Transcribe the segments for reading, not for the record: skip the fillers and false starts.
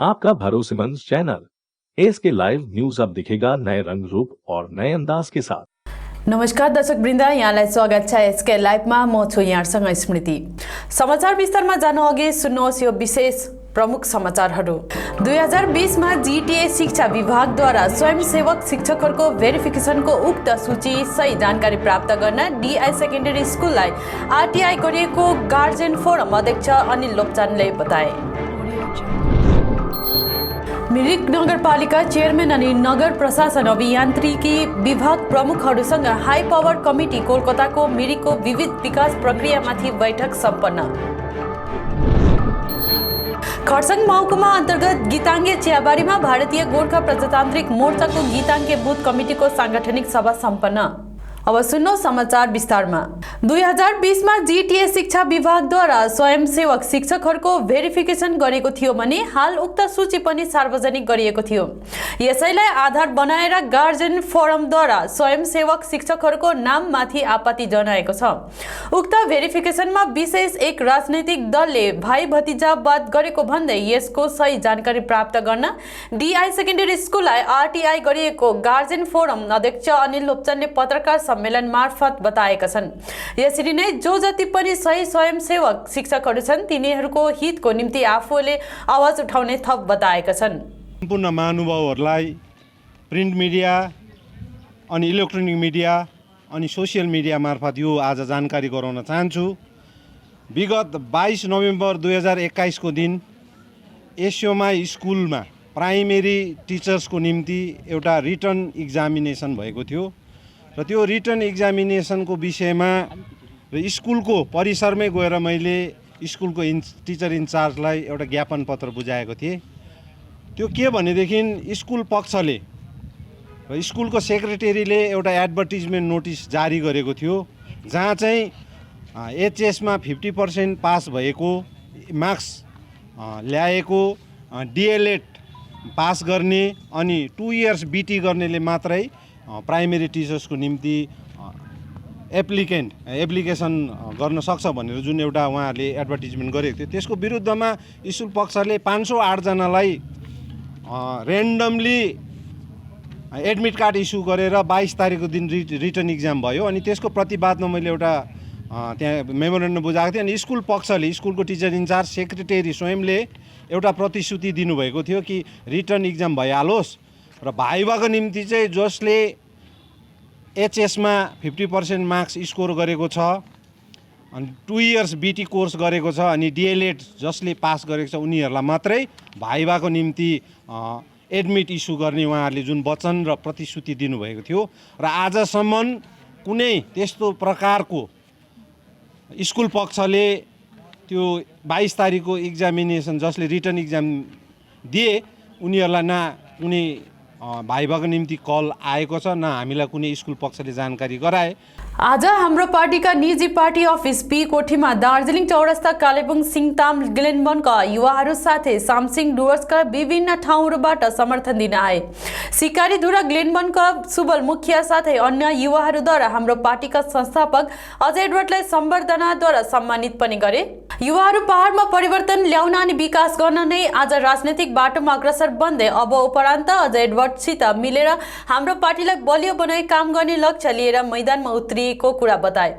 आपका भरोसेमंद channel SK live news अब दिखेगा नए रंग रूप और नए अंदाज के साथ। नमस्कार दर्शक वृन्द, यहाँलाई स्वागत छ एसके लाइभमा। म छु यहाँसँग स्मृति। समाचार विस्तारमा जानु अघि सुन्नुहोस् यो विशेष प्रमुख समाचारहरू। 2020 मा जीटीए शिक्षा विभागद्वारा स्वयंसेवक शिक्षकहरूको भेरिफिकेसनको उक्त सूची सही जानकारी प्राप्त गर्न डीआई सेकेन्डरी स्कुललाई आरटीआई गरिएको गार्जियन फोरम अध्यक्ष अनिल लोप्चानले बताए। मिरिक नगरपालिका चेयरम्यान अनि नगर प्रशासन अभियान्त्रिकी विभाग प्रमुखहरूसँग हाई पावर कमिटी कोलकाताको मिरिकको विविध विकास प्रक्रियामाथि बैठक सम्पन्न। खरसाङ महकुमा अन्तर्गत गीताङ्गे चियाबारीमा भारतीय गोर्खा प्रजातान्त्रिक मोर्चाको गीताङ्गे बुथ कमिटीको सांगठनिक सभा सम्पन्न। अब सुन्नु समाचार विस्तारमा। 2020 मा जीटीए शिक्षा विभागद्वारा स्वयंसेवक शिक्षकहरूको भेरिफिकेसन गरेको थियो भने हाल उक्त सूची पनि सार्वजनिक गरिएको थियो। यसैलाई आधार बनाएर गार्जियन फोरमद्वारा स्वयंसेवक शिक्षकहरूको नाममाथि आपत्ति जनाएको छ। उक्त भेरिफिकेसनमा विशेष एक राजनैतिक दलले भाइ भतिजावाद गरेको भन्दै यसको सही जानकारी प्राप्त गर्न डीआई सेकेन्डरी स्कुललाई आरटीआई गरिएको गार्जियन फोरम अध्यक्ष अनिल लोप्चानले पत्रकार सम्मेलन मार्फत बताएका छन्। यसरी नै जो जति पनि सही स्वयंसेवक शिक्षकहरू छन् तिनीहरूको हितको निम्ति आफूले आवाज उठाउने थप बताएका छन्। सम्पूर्ण महानुभावहरूलाई प्रिन्ट मिडिया अनि इलेक्ट्रोनिक मिडिया अनि सोसियल मिडिया मार्फत यो आज जानकारी गराउन चाहन्छु। विगत 22 नोभेम्बर 2021 को दिन एसयुएमआई स्कुलमा प्राइमेरी टिचर्सको निम्ति एउटा रिटन एक्जामिनेसन भएको थियो र त्यो रिटन एक्जामिनेसनको विषयमा स्कुलको परिसरमै गएर मैले स्कुलको टिचर इन्चार्जलाई एउटा ज्ञापन पत्र बुझाएको थिएँ। त्यो के भनेदेखि स्कुल पक्षले र स्कुलको सेक्रेटरीले एउटा एडभर्टिजमेन्ट नोटिस जारी गरेको थियो जहाँ चाहिँ एचएसमा 50% पास भएको मार्क्स ल्याएको डीएलएड पास गर्ने अनि 2 इयर्स बीटी गर्नेले मात्रै प्राइमेरी टिचर्सको निम्ति एप्लिकेसन गर्न सक्छ भनेर जुन एउटा उहाँहरूले एडभर्टिजमेन्ट गरेको थियो त्यसको विरुद्धमा स्कुल पक्षले 508 जनालाई र्यान्डमली एडमिट कार्ड इस्यु गरेर 22 तारिकको दिन रिटन इक्जाम भयो। अनि त्यसको प्रतिवादमा मैले एउटा त्यहाँ मेमोरेन्डम बुझाएको थिएँ। अनि स्कुल पक्षले स्कुलको टिचर इन्चार्ज सेक्रेटरी स्वयंले एउटा प्रतिश्रुति दिनुभएको थियो कि रिटन इक्जाम भइहालोस् र भाइभाको निम्ति चाहिँ जसले एचएसमा 50% मार्क्स स्कोर गरेको छ अनि 2 इयर्स बीटी कोर्स गरेको छ अनि डीएलएड जसले पास गरेको छ उनीहरूलाई मात्रै भाइभाको निम्ति एडमिट इस्यु गर्ने उहाँहरूले जुन वचन र प्रतिश्रुति दिनुभएको थियो र आजसम्म कुनै त्यस्तो प्रकारको स्कुल पक्षले त्यो 22 तारिकको एक्जामिनेसन जसले रिटन इक्जाम दिए उनीहरूलाई न कुनै भाइभाको निम्ति कल आएको छ न हामीलाई कुनै स्कुल पक्षले जानकारी गराए। आज हाम्रो पार्टीका निजी पार्टी अफिस पी कोठीमा दार्जिलिङ चौरस्ता कालेबुङ सिङताम ग्लेनबनका युवाहरू साथै सामसिङ डुवर्सका विभिन्न ठाउँहरूबाट समर्थन दिन आए। सिकारीधुरा ग्लेनबनका सुबल मुखिया साथै अन्य युवाहरूद्वारा हाम्रो पार्टीका संस्थापक अजय एडवर्डलाई सम्बर्धनाद्वारा सम्मानित पनि गरे। युवाहरू पहाडमा परिवर्तन ल्याउन अनि विकास गर्न नै आज राजनैतिक बाटोमा अग्रसर बन्दै अब उपरान्त अजय एडवर्डसित मिलेर हाम्रो पार्टीलाई बलियो बनाई काम गर्ने लक्ष्य लिएर मैदानमा उत्रिएको कुरा बताए।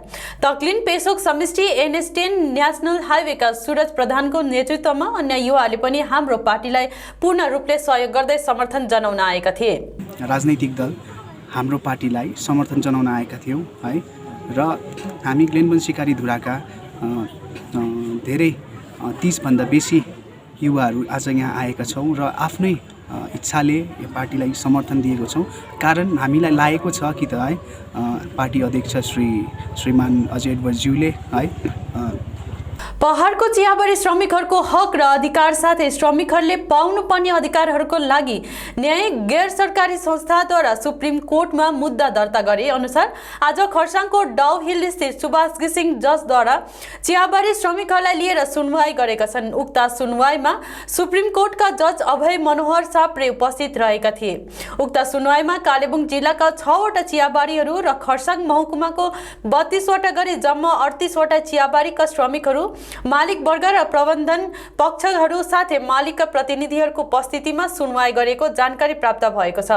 तक्लिन पेसोक समष्टि एनएस10 नेशनल हाइवेका सूरज प्रधानको नेतृत्वमा अन्य युवाहरूले पनि हाम्रो पार्टीलाई पूर्ण रूपले सहयोग गर्दै समर्थन जनाउन आएका थिए। राजनैतिक दल हाम्रो पार्टीलाई समर्थन जनाउन आएका थियौँ है र हामी ग्लेनबन सिकारीधुराका धेरै 30 भन्दा बेसी युवाहरू आज यहाँ आएका छौँ र आफ्नै इच्छाले यो पार्टीलाई समर्थन दिएको छौँ। कारण हामीलाई लागेको छ कि त है पार्टी अध्यक्ष श्रीमान अजय एडवर्डज्यूले है पहाडको चियाबारी श्रमिकहरूको हक र अधिकार साथै श्रमिकहरूले पाउनुपर्ने अधिकारहरूको लागि न्याय गैर सरकारी संस्थाद्वारा सुप्रिम कोर्टमा मुद्दा दर्ता गरे अनुसार आज खरसाङको डाउ हिल स्थित सुभाष घिसिङ जजद्वारा चियाबारी श्रमिकहरूलाई लिएर सुनवाई गरेका छन्। उक्त सुनवाईमा सुप्रिम कोर्टका जज अभय मनोहर साप्रे उपस्थित रहेका थिए। उक्त सुनवाईमा कालेबुङ जिल्लाका 6 वटा चियाबारीहरू र खरसाङ महकुमाको 32 वटा गरी जम्मा 38 वटा चियाबारीका श्रमिकहरू मालिक वर्ग र प्रबन्धन पक्षहरू साथै मालिकका प्रतिनिधिहरूको उपस्थितिमा सुनवाई गरेको जानकारी प्राप्त भएको छ।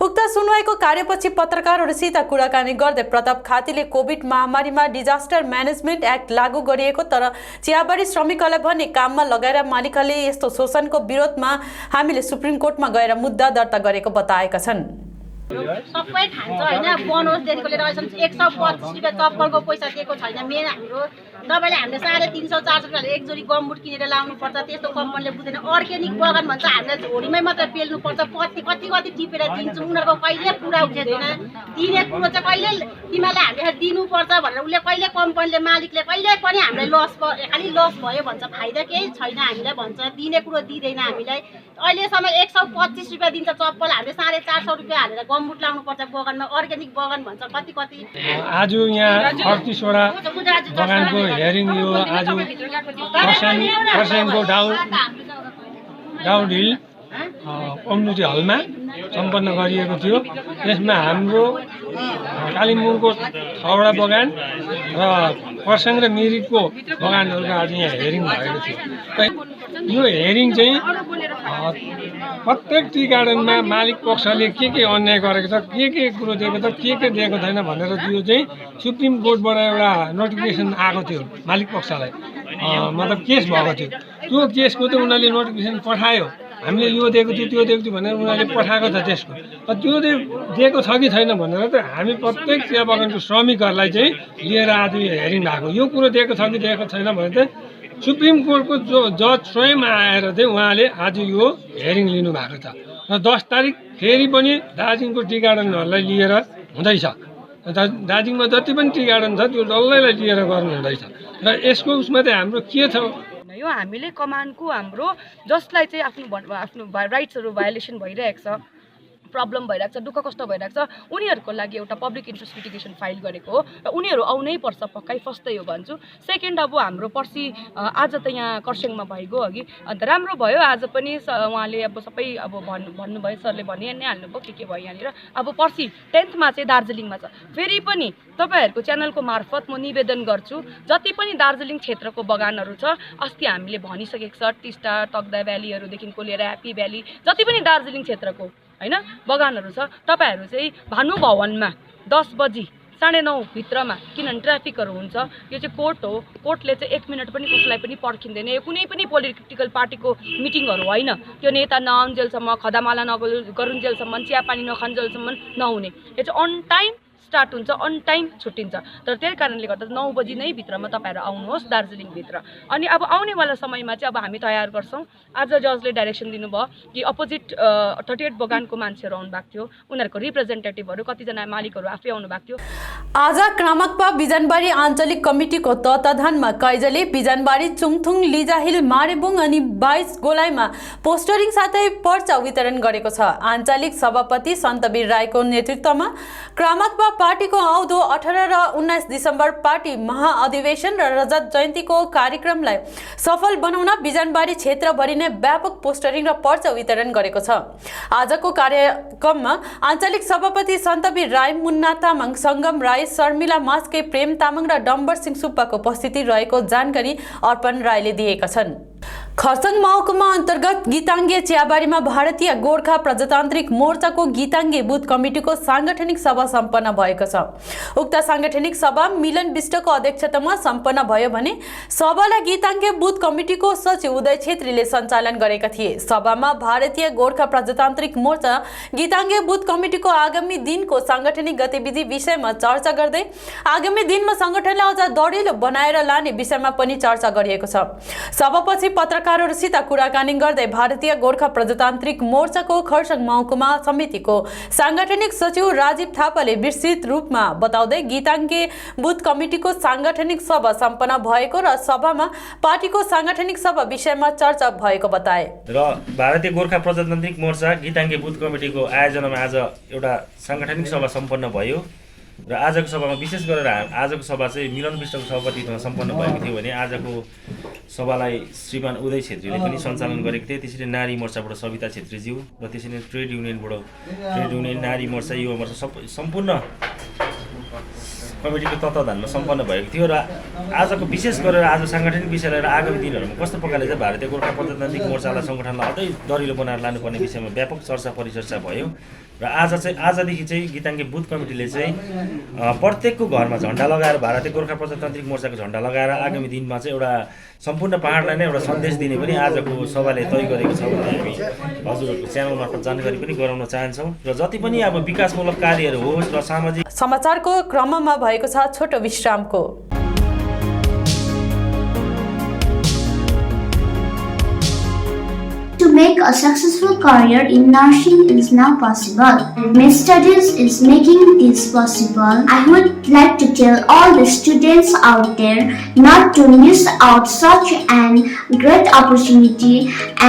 उक्त सुनवाईको कार्यपछि पत्रकारहरूसित कुराकानी गर्दै प्रताप खातीले कोभिड महामारीमा डिजास्टर म्यानेजमेन्ट एक्ट लागू गरिएको तर चियाबारी श्रमिकहरूलाई भने काममा लगाएर मालिकहरूले यस्तो शोषणको विरोधमा हामीले सुप्रिम कोर्टमा गएर मुद्दा दर्ता गरेको बताएका छन्। सबै खान्छ होइन, बनोसदेखिको लिएर अहिलेसम्म 125 रुपियाँ चप्पलको पैसा दिएको छैन। मेन हाम्रो तपाईँले हामीले 350-400 रुपियाँले एक जोडी गमबुट किनेर लाउनुपर्छ, त्यस्तो कम्पनीले बुझ्दैन। अर्ग्यानिक बगान भन्छ हामीलाई झोडीमै मात्रै पेल्नुपर्छ, कति टिपेर दिन्छौँ, उनीहरूको कहिले पुरा हुँदैन। दिने कुरो चाहिँ कहिले तिमीहरूले हामीले दिनुपर्छ भनेर उसले कहिले कम्पनीले मालिकले कहिले पनि हामीलाई लस खालि लस भयो भन्छ, फाइदा केही छैन हामीलाई भन्छ, दिने कुरो दिँदैन हामीलाई। अहिलेसम्म 125 रुपियाँ दिन्छ चप्पल, हामीले 450 रुपियाँ हालेर गमबुट लाउनुपर्छ बगानमा, अर्ग्यानिक बगान भन्छ कति। आज यहाँ 38वटा बगानको हेरिङ यो आज खरसाङको डाउन हिल कम्युनिटी हलमा सम्पन्न गरिएको थियो। यसमा हाम्रो कालिम्पोङको 6वटा बगान र खरसाङ र मिरिकको बगानहरूको आज यहाँ हेरिङ भएको थियो। यो हेरिङ चाहिँ प्रत्येक टी गार्डनमा मालिक पक्षले के अन्याय गरेको छ, के कुरो दिएको छ, के दिएको छैन भनेर त्यो चाहिँ सुप्रिम कोर्टबाट एउटा नोटिफिकेसन आएको थियो मालिक पक्षलाई, मतलब केस भएको थियो। त्यो केसको त उनीहरूले नोटिफिकेसन पठायो, हामीले यो दिएको थियो त्यो दिएको थियो भनेर उनीहरूले पठाएको छ त्यसको। त्यो दिएको छ कि छैन भनेर त हामी प्रत्येक चिया बगानको श्रमिकहरूलाई चाहिँ लिएर आज यो हेरिङ भएको। यो कुरो दिएको छ कि दिएको छैन भने त सुप्रिम कोर्टको जज स्वयं आएर चाहिँ उहाँले आज यो हेरिङ लिनुभएको छ। र 10 तारिक फेरि पनि दार्जिलिङको टी गार्डनहरूलाई लिएर हुँदैछ। दार्जिलिङमा जति पनि टी गार्डन छ त्यो डल्लैलाई लिएर गर्नु हुँदैछ। र यसको उसमा चाहिँ हाम्रो के छ, यो हामीले कमानको हाम्रो जसलाई चाहिँ आफ्नो राइट्सहरू भायोलेसन भइरहेको छ, प्रब्लम भइरहेको छ, दुःख कष्ट भइरहेको छ, उनीहरूको लागि एउटा पब्लिक इन्ट्रेस्ट लिटिगेसन फाइल गरेको हो र उनीहरू आउनै पर्छ पक्कै, फर्स्ट त यो भन्छु। सेकेन्ड अब हाम्रो पर्सि आज त यहाँ खरसाङमा भइगयो अघि, अन्त राम्रो भयो। आज पनि उहाँले अब सबै अब भन्नुभयो, सरले भनि नै हाल्नुभयो के भयो यहाँनिर। अब पर्सि 10th-मा चाहिँ दार्जिलिङमा छ। फेरि पनि तपाईँहरूको च्यानलको मार्फत म निवेदन गर्छु, जति पनि दार्जिलिङ क्षेत्रको बगानहरू छ, अस्ति हामीले भनिसकेको छ, टिस्टा तकदा भ्यालीहरूदेखिको लिएर ह्याप्पी भ्याली जति पनि दार्जिलिङ क्षेत्रको हैन बगानहरू छ, तपाईहरु चाहिँ भानुभवनमा 10 बजी 9:30 भित्रमा, किनभने ट्राफिकहरू हुन्छ। यो चाहिँ कोर्ट हो, कोर्टले चाहिँ 1 मिनट पनि कसैलाई पनि पर्खिँदैन। यो कुनै पनि पोलिटिकल पार्टीको मिटिङहरू होइन। त्यो नेता नआउन्जेलसम्म, खदामाला नगरुन्जेलसम्म, चियापानी नखान्जेलसम्म नहुने। यो चाहिँ अन टाइम स्टार्ट हुन्छ, अन टाइम छुट्टिन्छ। तर त्यही कारणले गर्दा 9 बजी नै भित्रमा तपाईहरु आउनुहोस् दार्जिलिङ भित्र। अनि अब आउनेवाला समयमा चाहिँ अब हामी तयार गर्छौं। आज जजले डाइरेक्सन दिनुभयो कि अपोजिट 38 बगानको मान्छेहरू आउनु भएको थियो, उनीहरुको रिप्रेजेन्टेटिभहरू कतिजना मालिकहरू आफै आउनु भएको थियो। आज क्रामकपा बिजनबारी आञ्चलिक कमिटीको तत्वावधानमा कैजले बिजनबारी, चुङथुङ, लिजाहिल, मारेबुङ अनि 22 गोलाईमा पोस्टरिङ साथै पर्चा वितरण गरेको छ। आञ्चलिक सभापति सन्तवीर राईको नेतृत्वमा क्रामकपा पार्टीको आउँदो 18 र 19 डिसेम्बर पार्टी महाअधिवेशन र रजत जयन्तीको कार्यक्रमलाई सफल बनाउन बिजनबारी क्षेत्रभरि नै व्यापक पोस्टरिङ र पर्चा वितरण गरेको छ। आजको कार्यक्रममा आञ्चलिक सभापति सन्तवीर राई, मुन्ना तामाङ, सङ्गम राई, शर्मिला मास्के, प्रेम तामाङ र डम्बर सिंह सुब्बाको उपस्थिति रहेको जानकारी अर्पण राईले दिएका छन्। खरसाङ महकुमा अन्तर्गत गीताङ्गे चियाबारीमा भारतीय गोर्खा प्रजातान्त्रिक मोर्चाको गीताङ्गे बुथ कमिटीको साङ्गठनिक सभा सम्पन्न भएको छ। उक्त साङ्गठनिक सभा मिलन विष्टको अध्यक्षतामा सम्पन्न भयो भने सभालाई गीताङ्गे बुथ कमिटीको सचिव उदय छेत्रीले सञ्चालन गरेका थिए। सभामा भारतीय गोर्खा प्रजातान्त्रिक मोर्चा गीताङ्गे बुथ कमिटीको आगामी दिनको साङ्गठनिक गतिविधि विषयमा चर्चा गर्दै आगामी दिनमा संगठनलाई अझ दरिलो बनाएर लाने विषयमा पनि चर्चा गरिएको छ। सभापछि पत्रकारहरूसित कुराकानी गर्दै भारतीय गोर्खा प्रजातान्त्रिक मोर्चाको खरसाङ महकुमा समितिको साङ्गठनिक सचिव राजीव थापाले विस्तृत रूपमा बताउँदै गीताङ्गे बुथ कमिटीको साङ्गठनिक सभा सम्पन्न भएको र सभामा पार्टीको साङ्गठनिक सभा विषयमा चर्चा भएको बताए। र भारतीय गोर्खा प्रजातान्त्रिक मोर्चा गीताङ्गे बुथ कमिटीको आयोजनामा आज एउटा साङ्गठनिक सभा सम्पन्न भयो र आजको सभामा विशेष गरेर आजको सभा चाहिँ मिलन विष्टको सभापतित्वमा सम्पन्न भएको थियो भने आजको सभालाई श्रीमान उदय छेत्रीले पनि सञ्चालन गरेको थिए। त्यसरी नारी मोर्चाबाट सविता छेत्रीज्यू र त्यसरी ट्रेड युनियन नारी मोर्चा, युवा मोर्चा सम्पूर्ण कमिटीको तत्त्वावधानमा सम्पन्न भएको थियो र आजको विशेष गरेर आज साङ्गठनिक विषय लिएर आगामी दिनहरूमा कस्तो प्रकारले चाहिँ भारतीय गोर्खा प्रजातान्त्रिक मोर्चालाई सङ्गठनलाई अझै दरिलो बनाएर लानुपर्ने विषयमा व्यापक चर्चा परिचर्चा भयो र आजदेखि चाहिँ गीताङ्गे बुथ कमिटीले चाहिँ प्रत्येकको घरमा झन्डा लगाएर भारतीय गोर्खा प्रजातान्त्रिक मोर्चाको झन्डा लगाएर आगामी दिनमा चाहिँ एउटा सम्पूर्ण पहाडलाई नै एउटा सन्देश दिने पनि आजको सभाले तय गरेको छ भने हामी हजुरहरूको च्यानल मार्फत जानकारी पनि गराउन चाहन्छौँ र जति पनि अब विकासमूलक कार्यहरू होस् र सामाजिक समाचारको क्रममा भएको छ छोटो विश्रामको। To make a successful career in nursing is now possible. Med Studies is making this possible. I would like to tell all the students out there not to miss out such an great opportunity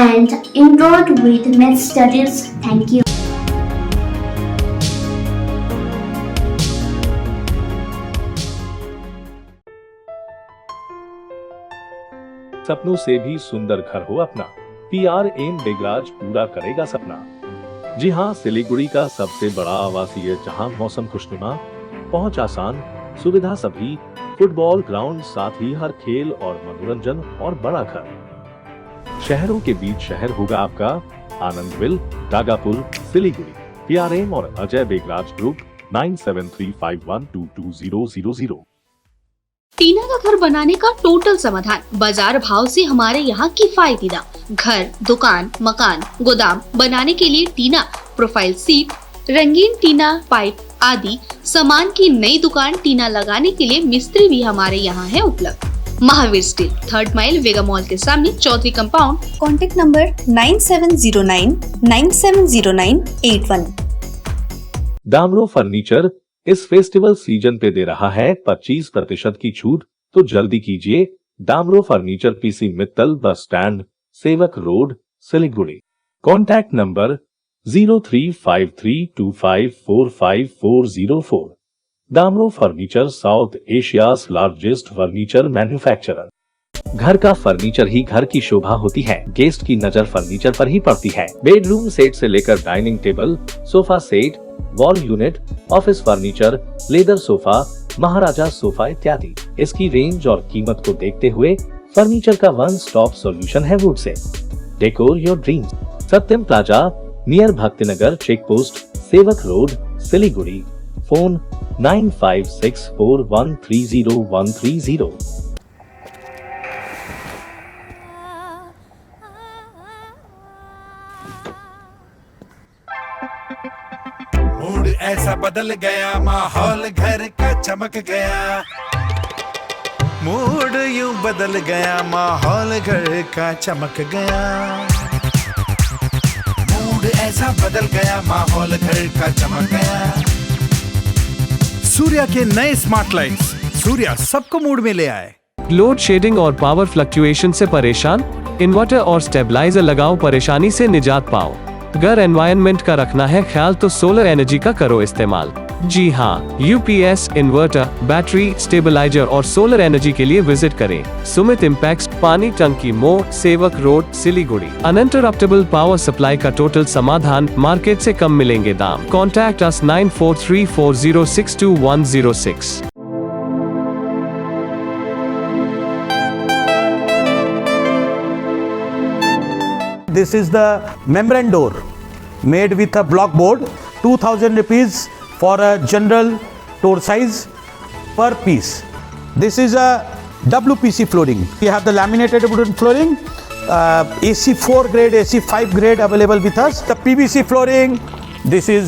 and enroll with Med Studies. Thank you. सपनों से भी सुंदर घर हो अपना, PRM Begraj पूरा करेगा सपना। जी हां, सिलीगुड़ी का सबसे बड़ा आवासीय जहां मौसम खुशनुमा, पहुंच आसान, सुविधा सभी, फुटबॉल ग्राउंड, साथ ही हर खेल और मनोरंजन और बड़ा घर। शहरों के बीच शहर होगा आपका आनंदविल, डागापुर, सिलीगुड़ी। PRM और अजय बेगराज ग्रुप 9735122000। टीना का घर बनाने का टोटल समाधान, बाजार भाव से हमारे यहाँ किफायती दाम। घर, दुकान, मकान, गोदाम बनाने के लिए टीना, प्रोफाइल सीट, रंगीन टीना, पाइप आदि सामान की नई दुकान टीना लगाने के लिए मिस्त्री भी हमारे यहाँ है उपलब्ध। Mahavir steel, 3rd mile, Vega mall के सामने, Chaudhary compound. Contact number 9709970981। Damro furniture इस फेस्टिवल सीजन पे दे रहा है 25% की छूट, तो जल्दी कीजिए। Damro furniture, PC Mittal, bus stand, Sevoke road, Siliguri. Contact number 035325454404। Damro furniture, South Asia's largest furniture manufacturer. घर का फर्नीचर ही घर की शोभा होती है, गेस्ट की नजर फर्नीचर पर ही पड़ती है। बेडरूम सेट से लेकर dining table, sofa set, wall unit, office furniture, leather sofa, Maharaja sofa इत्यादि। इसकी रेंज और कीमत को देखते हुए फर्नीचर का वन स्टॉप सॉल्यूशन है वुड से। Decor your dreams. Satyam plaza, near Bhaktinagar check post, Sevoke road, Siliguri. Phone 9564130130। Mood ऐसा बदल गया, माहौल घर का चमक गया। मूड यूं बदल गया, माहौल घर का चमक गया। मूड ऐसा बदल गया, माहौल घर का चमक गया। सूर्या के नए स्मार्ट लाइट्स, सूर्या सबको मूड में ले आए। लोड शेडिंग और पावर फ्लक्चुएशन से परेशान? इन्वर्टर और स्टेबलाइजर लगाओ, परेशानी से निजात पाओ। घर एनवायरनमेंट का रखना है ख्याल, तो सोलर एनर्जी का करो इस्तेमाल। जी हाँ, UPS, इन्वर्टर, बैटरी, स्टेबलाइजर और सोलर एनर्जी के लिए विजिट करें सुमित इम्पैक्ट, पानी टंकी मोड़, सेवक road, Siliguri. Uninterruptible power supply का टोटल समाधान, मार्केट से कम मिलेंगे दाम। Contact us 9434062106। This is the membrane door made with a block board, 2000 rupees for a general door size per piece. This is a WPC flooring. We have the laminated wooden flooring, AC4 grade, AC5 grade available with us. The PVC flooring, this is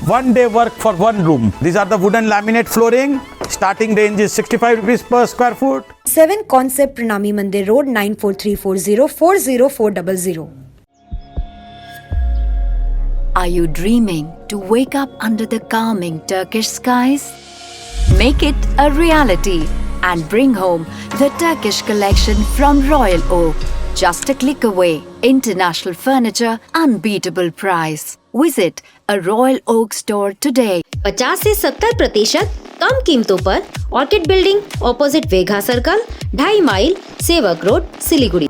one day work for one room. These are the wooden laminate flooring. Starting range is 65 rupees per square foot. 7 Concept Pranami Mandir Road, 9434040400. Are you dreaming to wake up under the calming Turkish skies? Make it a reality and bring home the Turkish collection from Royal Oak. Just a click away. International furniture, unbeatable price. Visit a Royal Oak store today. 50 से 70% कम कीमतों पर Orchid building, opposite Vega circle, 2.5 mile, Sevoke road, Siliguri.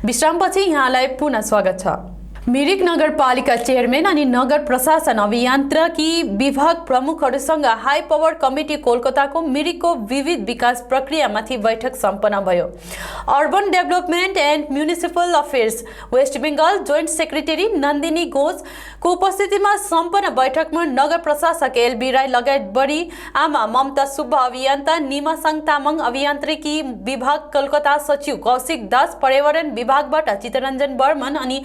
विश्रामपछि यहाँलाई पुनः स्वागत छ। मिरिक नगरपालिका चेयरम्यान अनि नगर प्रशासन अभियान्त्रिकी विभाग प्रमुखहरूसँग हाई पावर कमिटी कोलकाताको मिरिकको विविध विकास प्रक्रियामाथि बैठक सम्पन्न भयो। Urban development and municipal affairs West Bengal joint secretary Nandini घोषको उपस्थितिमा सम्पन्न बैठकमा नगर प्रशासक एलबी राई लगायत बढी आमा ममता सुब्बा अभियन्ता, निमासाङ तामाङ अभियान्त्रिकी विभाग कोलकाता सचिव कौशिक दास, पर्यावरण विभागबाट चितरञ्जन बर्मन अनि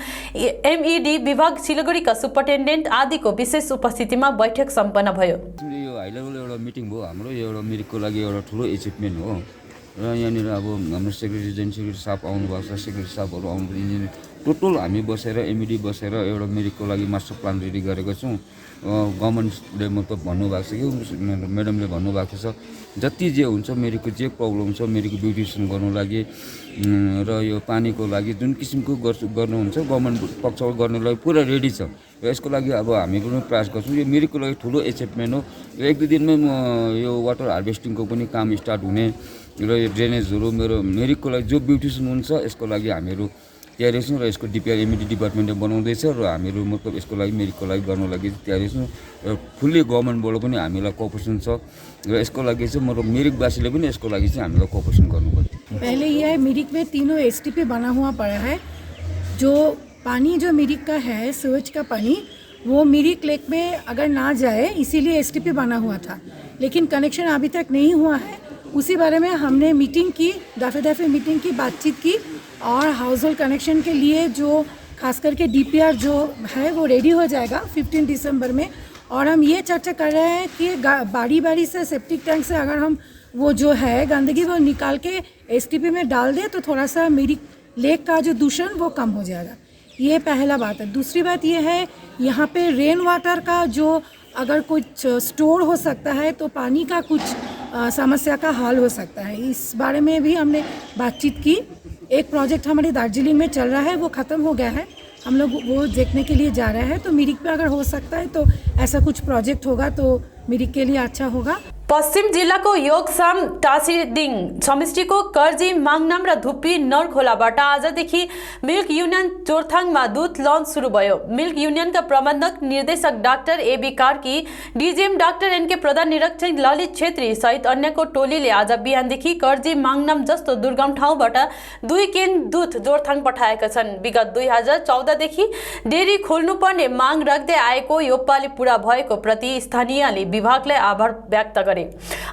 एमईडी विभाग सिलगढीका सुपरिन्टेन्डेन्ट आदिको विशेष उपस्थितिमा बैठक सम्पन्न भयो। यो हाई लेभल एउटा मिटिङ भयो हाम्रो, यो एउटा मिरिकको लागि एउटा ठुलो एचिभमेन्ट हो र यहाँनिर अब हाम्रो सेक्रेटरी जोइन्ट सेक्रेटरी साहब आउनुभएको छ, सेक्रेटरी साहबहरू आउनु, इन्जिनियर टोटल हामी बसेर एमईडी बसेर एउटा मिरिकको लागि मास्टर प्लान रेडी गरेको छौँ। गभर्मेन्टले मतलब भन्नुभएको छ कि म्याडमले भन्नुभएको छ जति जे हुन्छ मिरिकको जे प्रब्लम छ मिरिकको ब्युटिफिकेसन गर्नु लागि र यो पानीको लागि जुन किसिमको गर्नुहुन्छ गभर्मेन्ट पक्षबाट गर्नुलाई पुरा रेडी छ। र यसको लागि अब हामी पनि प्रयास गर्छौँ। यो मिरिकको लागि ठुलो एचिभमेन्ट हो। यो एक दुई दिनमै यो वाटर हार्भेस्टिङको पनि काम स्टार्ट हुने र यो ड्रेनेजहरू मेरो मिरिकको लागि जो ब्युटिफिकेसन हुन्छ यसको लागि हामीहरू तयारी छौँ र यसको डिपिआर एमईडी डिपार्टमेन्टले बनाउँदैछ र हामीहरू मतलब यसको लागि मिरिकको लागि गर्नु लागि तयारी छौँ र फुल्ली गभर्मेन्टबाट पनि हामीलाई कोअपरेसन छ र यसको लागि चाहिँ मतलब मिरिकवासीले पनि यसको लागि चाहिँ हामीलाई कोअपरेसन गर्नुपर्छ। पहले यह है मिरिक में तीनों एसटीपी बना हुआ पड़ा है। जो पानी जो मिरिक का है सीवेज का पानी वो मिरिक लेक में अगर ना जाए इसीलिए एसटीपी बना हुआ था, लेकिन कनेक्शन अभी तक नहीं हुआ है। उसी बारे में हमने मीटिंग की, दफ़े मीटिंग की, बातचीत की और हाउस होल्ड कनेक्शन के लिए जो खास करके डीपीआर जो है वो रेडी हो जाएगा 15 दिसंबर में। और हम ये चर्चा कर रहे हैं कि बारी से सेप्टिक टैंक से अगर हम वो जो है गंदगी वो निकाल के एसटीपी में डाल दें तो थोड़ा सा मिरिक लेक का जो दूषण वो कम हो जाएगा। ये पहला बात है। दूसरी बात ये है यहाँ पे रेन वाटर का जो अगर कुछ स्टोर हो सकता है तो पानी का कुछ समस्या का हल हो सकता है। इस बारे में भी हमने बातचीत की। एक प्रोजेक्ट हमारे दार्जिलिंग में चल रहा है, वो ख़त्म हो गया है, हम लोग वो देखने के लिए जा रहे हैं। तो मिरिक पे अगर हो सकता है तो ऐसा कुछ प्रोजेक्ट होगा तो मिरिक के लिए अच्छा होगा। पश्चिम जिल्लाको योगसाम टासीडिङ समष्टिको कर्जी माङनाम र धुप्पी नरखोलाबाट आजदेखि मिल्क युनियन जोरथाङमा दूध लन्च सुरु भयो। मिल्क युनियनका प्रबन्धक निर्देशक doctor AB Karki, DGM doctor NK Pradhan, निरीक्षक ललित छेत्री सहित अन्यको टोलीले आज बिहानदेखि कर्जी माङनाम जस्तो दुर्गम ठाउँबाट 2 केन दूध जोरथाङ पठाएका छन्। विगत 2014 देखि डेरी खोल्नुपर्ने माग राख्दै आएको यो पालि पूरा भएको प्रति स्थानीयले विभागलाई आभार व्यक्त गरे।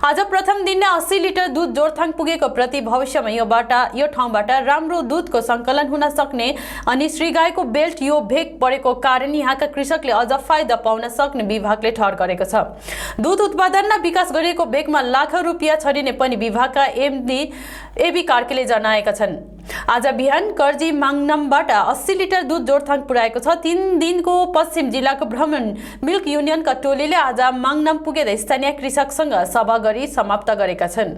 आज प्रथम दिन 80 लिटर दूध जोरथाङ पुगेको प्रति भविष्यमा यो ठाउँबाट राम्रो दूधको सङ्कलन हुन सक्ने अनि श्रीगाईको बेल्ट यो भेग परेको कारण यहाँका कृषकले अझ फाइदा पाउन सक्ने विभागले ठहर गरेको छ। दूध उत्पादनमा विकास गरिएको भेगमा लाखौं रुपियाँ छरिने पनि विभागका एमडी एबी कार्कीले जनाएका छन्। आज बिहान कर्जी माङनामबाट 80 लिटर दूध जोरथाङ पुर्याएको छ। 3 दिनको पश्चिम जिल्लाको भ्रमण मिल्क युनियनका टोलीले आज माङनाम पुगेर स्थानीय कृषकसँग सभा गरी समाप्त गरेका छन्।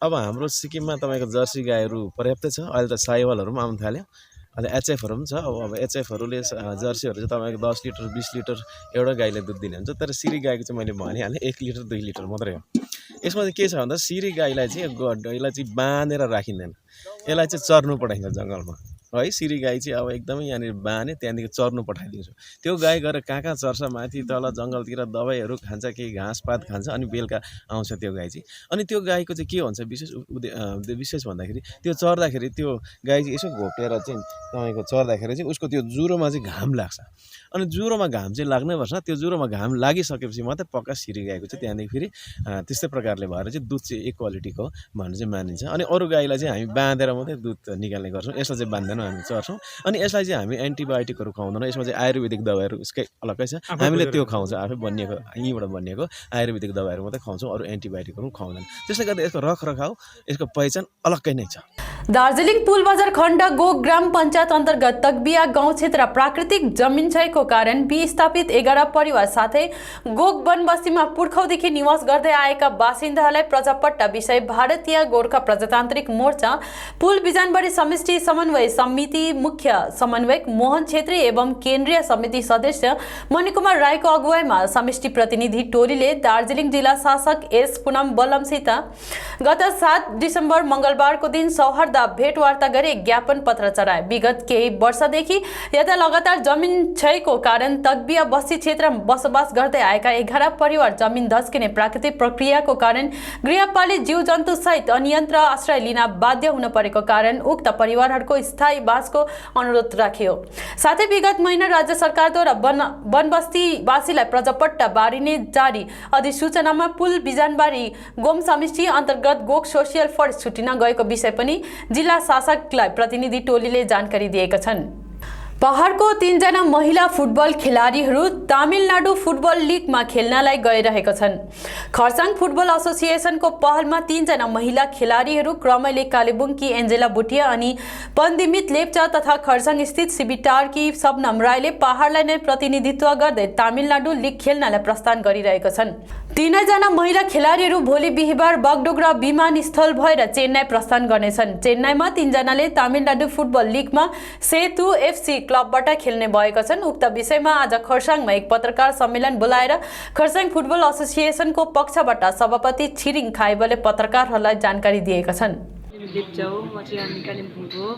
अब हाम्रो सिक्किममा तपाईको जर्सी गाईहरू पर्याप्त छ। अहिले त साइवालहरू पनि आउन थाल्यो। अहिले एचएफहरू पनि छ। अब एचएफहरूले जर्सीहरू चाहिँ तपाईँको 10 लिटर 20 लिटर एउटा गाईले दुध दिने हुन्छ। तर सिरी गाईको चाहिँ मैले भनिहालेँ 1 लिटर 2 लिटर मात्रै हो। यसमा चाहिँ के छ भन्दा सिरी गाईलाई चाहिँ यसलाई चाहिँ बाँधेर राखिँदैन, यसलाई चाहिँ चर्नु पठाइन्छ जङ्गलमा है। सिरी गाई चाहिँ अब एकदमै यहाँनिर बाँधे त्यहाँदेखि चर्नु पठाइदिन्छु। त्यो गाई गएर कहाँ चर्छ, माथि तल जङ्गलतिर दबाईहरू खान्छ, केही घाँसपात खान्छ, अनि बेलुका आउँछ त्यो गाई चाहिँ। अनि त्यो गाईको चाहिँ के हुन्छ विशेष भन्दाखेरि त्यो चर्दाखेरि त्यो गाई चाहिँ यसो घोप्टेर चाहिँ तपाईँको चर्दाखेरि चाहिँ उसको त्यो ज्वरोमा चाहिँ घाम लाग्छ। अनि ज्वरोमा घाम चाहिँ लाग्नैपर्छ। त्यो ज्वरोमा घाम लागिसकेपछि मात्रै पक्का सिरी गाईको चाहिँ त्यहाँदेखि फेरि त्यस्तै प्रकारले भएर चाहिँ दुध चाहिँ एक क्वालिटीको भनेर चाहिँ मानिन्छ। अनि अरू गाईलाई चाहिँ हामी बाँधेर मात्रै दुध निकाल्ने गर्छौँ, यसलाई चाहिँ बाँध्दैनौँ, हामी चर्छौँ। अनि यसलाई चाहिँ हामी एन्टिबायोटिकहरू खुवाउँदैनौँ। यसमा चाहिँ आयुर्वेदिक दबाईहरू यसकै अलग्गै छ, हामीले त्यो खुवाउँछौँ। आफै बनिएको यहीँबाट बनिएको आयुर्वेदिक दबाईहरू मात्रै खुवाउँछौँ, अरू एन्टिबायोटिकहरू खुवाउँदैन। त्यसले गर्दा यसको रखरखाउ यसको पहिचान अलग्गै नै छ। दार्जिलिङ पुलबजार खण्ड गो ग्राम पञ्चायत अन्तर्गत तकबिया गाउँ क्षेत्र प्राकृतिक जमिन क्षयको कारण विस्थापित 11 परिवार साथै गोग वनबस्तीमा पुर्खौँदेखि निवास गर्दै आएका बासिन्दाहरूलाई प्रजापट्टा विषय भारतीय गोर्खा प्रजातान्त्रिक मोर्चा पुल बिजनबारी समष्टि समन्वय समिति मुख्य समन्वयक मोहन छेत्री एवं केन्द्रीय समिति सदस्य मणिकुमार राईको अगुवाईमा समष्टि प्रतिनिधि टोलीले दार्जिलिङ जिल्ला शासक एस पुनम बलमसित गत 7 डिसेम्बर मंगलबारको दिन सौहार्द भेटवार्ता गरी ज्ञापन पत्र चढाए। विगत केही वर्षदेखि यता लगातार जमिन क्षयको कारण तकबिया बस्ती क्षेत्रमा बसोबास गर्दै आएका 11 परिवार जमिन धस्किने प्राकृतिक प्रक्रियाको कारण गृहपालित जीव जन्तु सहित अन्यत्र आश्रय लिन बाध्य हुन परेको कारण उक्त परिवारहरूको स्थायी बासको अनुरोध राखियो। साथै विगत महिना राज्य सरकारद्वारा वनबस्तीवासीलाई प्रजापट्टा बारिने जारी अधिसूचनामा पुल बिजानबारी गोम समिति अन्तर्गत गोक सोसियल फर्स्ट छुटिन गएको विषय पनि जिल्ला शासकलाई प्रतिनिधि टोलीले जानकारी दिएका छन्। पहाडको 3 जना महिला फुटबल खेलाडीहरू तमिलनाडु फुटबल लिगमा खेल्नलाई गइरहेका छन्। खरसाङ फुटबल एसोसिएसनको पहलमा 3 जना महिला खेलाडीहरू क्रमैले कालेबुङकी एन्जेला बुटिया अनि पन्दिमित लेप्चा तथा खरसाङ स्थित सिबिटारकी सबनम राईले पहाडलाई नै प्रतिनिधित्व गर्दै तमिलनाडु लिग खेल्नलाई प्रस्थान गरिरहेका छन्। 3 जना महिला खेलाडीहरू भोलि बिहीबार बगडोगरा विमानस्थल भएर चेन्नई प्रस्थान गर्नेछन्। चेन्नईमा 3 जनाले तमिलनाडु फुटबल लिगमा सेतु एफसी क्लबबाट खेल्ने भएका छन्। उक्त विषयमा आज खरसाङमा एक पत्रकार सम्मेलन बोलाएर खरसाङ फुटबल एसोसिएसनको पक्षबाट सभापति छिरिङ खाइबले पत्रकारहरूलाई जानकारी दिएका छन्। लेप्चा हो, म चाहिँ हामी कालिम्पोङको हो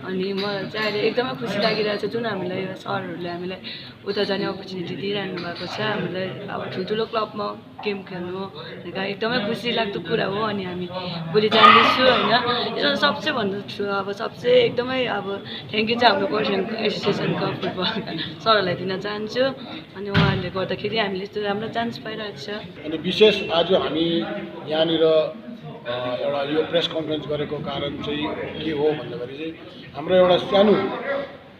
अनि मलाई चाहिँ अहिले एकदमै खुसी लागिरहेको छ जुन हामीलाई सरहरूले हामीलाई उता जाने अपर्च्युनिटी दिइरहनु भएको छ। हामीलाई अब ठुल्ठुलो क्लबमा गेम खेल्नु एकदमै खुसी लाग्दो कुरा हो अनि हामी भोलि जाँदैछु होइन। यो सबसे भन्दा ठुलो अब सबसे एकदमै अब थ्याङ्क यू चाहिँ हाम्रो खरसाङ एसोसिएसनको फुटबल सरहरूलाई दिन चाहन्छु अनि उहाँहरूले गर्दाखेरि हामीले यस्तो राम्रो चान्स पाइरहेको छ। अनि विशेष आज हामी यहाँनिर एउटा यो प्रेस कन्फरेन्स गरेको कारण चाहिँ के हो भन्दाखेरि चाहिँ हाम्रो एउटा सानो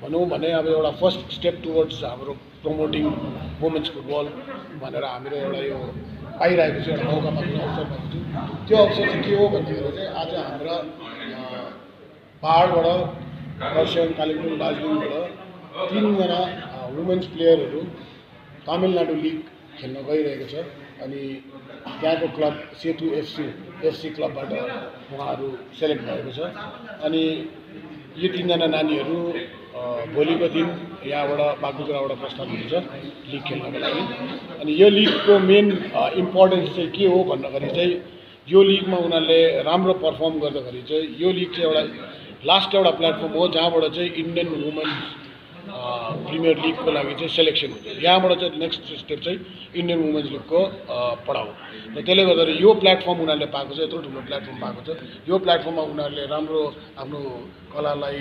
भनौँ भने अब एउटा फर्स्ट स्टेप टुवर्ड्स हाम्रो प्रमोटिङ वुमेन्स फुटबल भनेर हामीले एउटा यो पाइरहेको छ, एउटा मौका पाएको अवसर पाएको छु। त्यो अवसर चाहिँ के हो भन्दाखेरि चाहिँ आज हाम्रा पहाडबाट खरसाङ कालिम्पोङ दार्जिलिङबाट 3 जना वुमेन्स प्लेयरहरू तमिलनाडु लिग खेल्न गइरहेको छ अनि त्यहाँको क्लब सेतु एफसी क्लबबाट उहाँहरू सेलेक्ट भएको छ अनि यो 3 जना नानीहरू भोलिको दिन यहाँबाट बागडोगराबाट प्रस्थान हुन्छ लिग खेल्नको लागि। अनि यो लिगको मेन इम्पोर्टेन्स चाहिँ के हो भन्दाखेरि चाहिँ यो लिगमा उनीहरूले राम्रो पर्फर्म गर्दाखेरि चाहिँ यो लिग चाहिँ एउटा लास्ट एउटा प्लेटफर्म हो जहाँबाट चाहिँ इन्डियन वुमेन्स प्रिमियर लिगको लागि चाहिँ सेलेक्सन हुन्छ। यहाँबाट चाहिँ नेक्स्ट स्टेप चाहिँ इन्डियन वुमेन्स लिगको पढाउ र त्यसले गर्दा यो प्लेटफर्म उनीहरूले पाएको छ, यत्रो ठुलो प्लेटफर्म पाएको छ। यो प्लेटफर्ममा उनीहरूले राम्रो आफ्नो कलालाई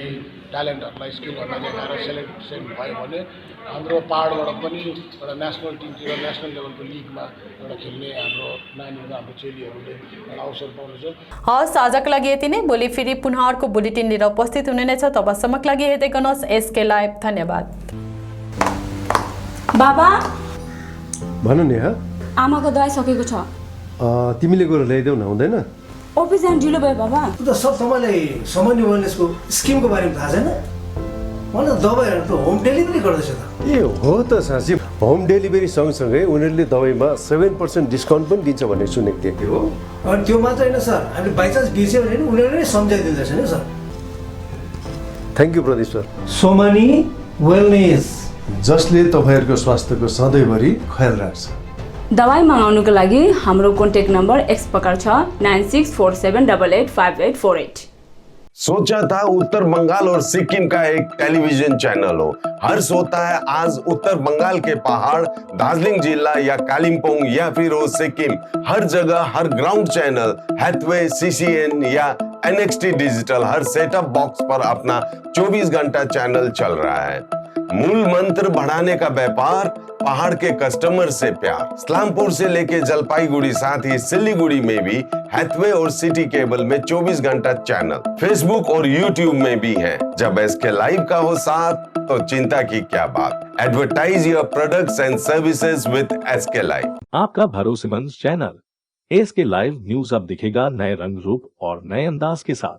ट्यालेन्टहरूलाई स्किलहरूलाई देखाएर सेलेक्सन भयो भने हाम्रो पहाडबाट पनि एउटा नेसनल टिमतिर नेसनल लेभलको लिगमा एउटा खेल्ने हाम्रो नानीहरू हाम्रो चेलीहरूले एउटा अवसर पाउनेछ। हस्, आजको लागि यति नै। भोलि फेरि पुनः अर्को बुलेटिन लिएर उपस्थित हुने नै छ। तबसम्मको लागि हेर्दै गर्नुहोस् एसके लाइभ। धन्यवाद। बाबा भन नि। आमाको दबाई सकेको छ, तिमीले गएर ल्याइदेऊ न, हुँदैन? अफिस जान ढिलो भयो बाबा। त सब तपाईँलाई सामान्य वेलनेसको स्किमको बारेमा थाहा छैन? मलाई दबाईहरू त होम डेलिभरी गर्दैछ त। ए हो त साँच्ची, होम डेलिभरी सँगसँगै उनीहरूले दबाईमा 7% डिस्काउन्ट पनि दिन्छ भन्ने सुनेको थिएँ। के हो? अनि त्यो मात्र होइन सर, हामीले बाइचान्स बिर्स्यो भने उनीहरूले नै सम्झाइदिँदैछ नि sir. Thank you Pradeep sir. Somani wellness, जसले तपाईँहरूको स्वास्थ्यको सधैँभरि ख्याल राख्छ। दबाई मगाउनुको लागि हाम्रो कन्ट्याक्ट नम्बर एक्स प्रकार छ 9647885848। सोचा था उत्तर बंगाल और सिक्किम का एक टेलीविजन चैनल हो। हर्ष होता है आज उत्तर बंगाल के पहाड़, दार्जिलिंग जिला या कालिम्पोंग या फिर हो सिक्किम, हर जगह हर ग्राउंड चैनल हैथवे, सीसीएन या एनएक्सटी डिजिटल हर सेटअप बॉक्स पर अपना 24 घंटा चैनल चल रहा है। मूल मंत्र बढ़ाने का व्यापार, पहाड़ के कस्टमर से प्यार। इस्लामपुर से लेके जलपाईगुड़ी साथ ही सिलीगुड़ी में भी हैथवे और सिटी केबल में 24 घंटा चैनल, फेसबुक और यूट्यूब में भी है। जब एसके लाइव का हो साथ तो चिंता की क्या बात। Advertise your products and services with SK live. आपका भरोसेमंद चैनल एसके लाइव न्यूज अब दिखेगा नए रंग रूप और नए अंदाज के साथ।